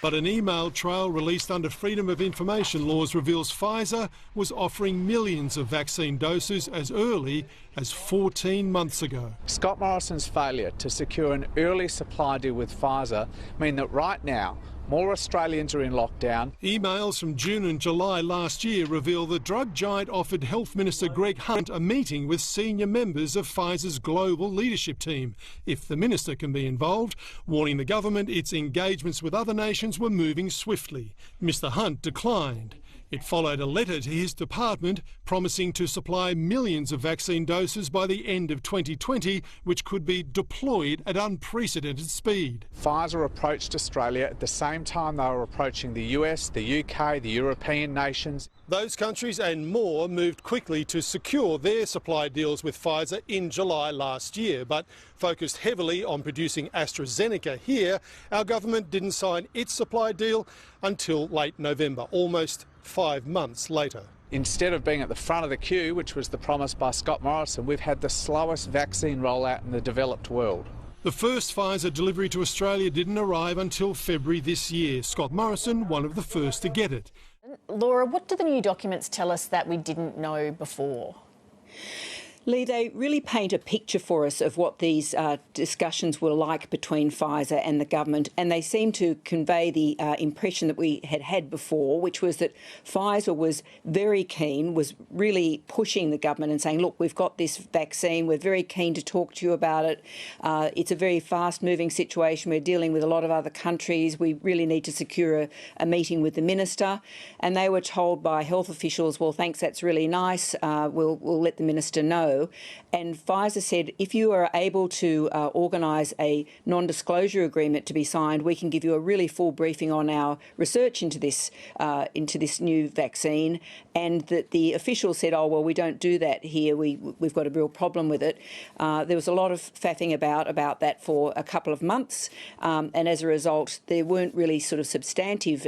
But an email trail released under Freedom of Information laws reveals Pfizer was offering millions of vaccine doses as early as 14 months ago. Scott Morrison's failure to secure an early supply deal with Pfizer mean that right now more Australians are in lockdown. Emails from June and July last year reveal the drug giant offered Health Minister Greg Hunt a meeting with senior members of Pfizer's global leadership team, if the minister can be involved, warning the government its engagements with other nations were moving swiftly. Mr Hunt declined. It followed a letter to his department promising to supply millions of vaccine doses by the end of 2020, which could be deployed at unprecedented speed. Pfizer approached Australia at the same time they were approaching the US, the UK, the European nations. Those countries and more moved quickly to secure their supply deals with Pfizer in July last year, but focused heavily on producing AstraZeneca here. Our government didn't sign its supply deal until late November, almost 5 months later. Instead of being at the front of the queue, which was the promise by Scott Morrison, we've had the slowest vaccine rollout in the developed world. The first Pfizer delivery to Australia didn't arrive until February this year. Scott Morrison, one of the first to get it. Laura, what do the new documents tell us that we didn't know before? Lee, they really paint a picture for us of what these discussions were like between Pfizer and the government, and they seem to convey the impression that we had had before, which was that Pfizer was very keen, was really pushing the government and saying, look, we've got this vaccine, we're very keen to talk to you about it. It's a very fast-moving situation. We're dealing with a lot of other countries. We really need to secure a meeting with the minister. And they were told by health officials, well, thanks, that's really nice. We'll let the minister know. And Pfizer said, if you are able to organise a non-disclosure agreement to be signed, we can give you a really full briefing on our research into this new vaccine. And that the officials said, oh, well, we don't do that here. We've got a real problem with it. There was a lot of faffing about that for a couple of months. And as a result, there weren't really sort of substantive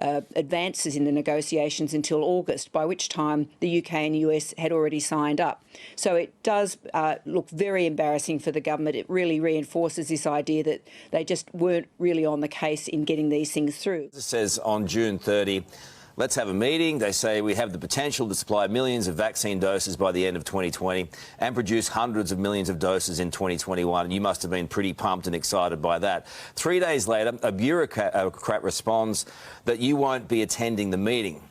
advances in the negotiations until August, by which time the UK and US had already signed up. So it does look very embarrassing for the government. It really reinforces this idea that they just weren't really on the case in getting these things through. It says on June 30, let's have a meeting. They say we have the potential to supply millions of vaccine doses by the end of 2020 and produce hundreds of millions of doses in 2021. You must have been pretty pumped and excited by that. 3 days later, a bureaucrat responds that you won't be attending the meeting.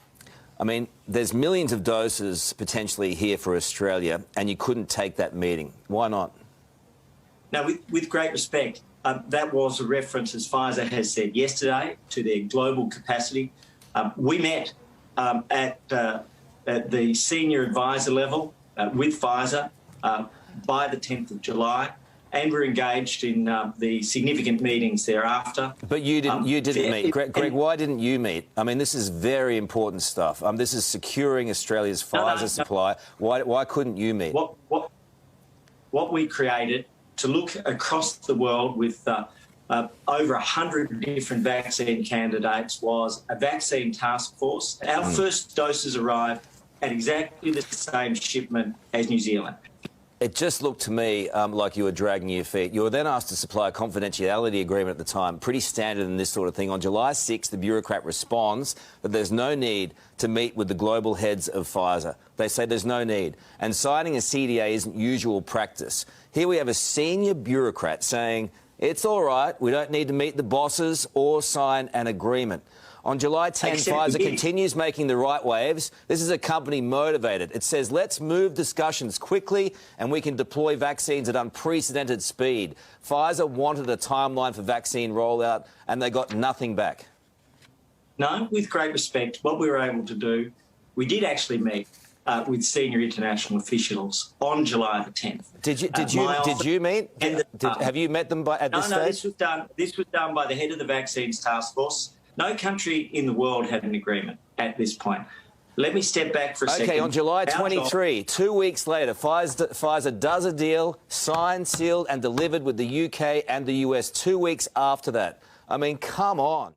I mean, there's millions of doses potentially here for Australia, and you couldn't take that meeting. Why not? Now, with great respect, that was a reference, as Pfizer has said yesterday, to their global capacity. We met at the senior advisor level with Pfizer by the 10th of July, and we're engaged in the significant meetings thereafter. But you didn't meet. Greg, why didn't you meet? I mean, this is very important stuff. This is securing Australia's Pfizer supply. Why couldn't you meet? What we created to look across the world with over 100 different vaccine candidates was a vaccine task force. Our first doses arrived at exactly the same shipment as New Zealand. It just looked to me like you were dragging your feet. You were then asked to supply a confidentiality agreement at the time, pretty standard in this sort of thing. On July 6th, the bureaucrat responds that there's no need to meet with the global heads of Pfizer. They say there's no need. And signing a CDA isn't usual practice. Here we have a senior bureaucrat saying, it's all right, we don't need to meet the bosses or sign an agreement. On July 10, Pfizer continues making the right waves. This is a company motivated. It says, let's move discussions quickly and we can deploy vaccines at unprecedented speed. Pfizer wanted a timeline for vaccine rollout and they got nothing back. No, with great respect, what we were able to do, we did actually meet with senior international officials on July the 10th. Did you meet? Have you met them at this stage? No, this was done by the head of the Vaccines Task Force. No country in the world had an agreement at this point. Let me step back for a second. OK, on July 23, 2 weeks later, Pfizer does a deal, signed, sealed and delivered with the UK and the US 2 weeks after that. I mean, come on.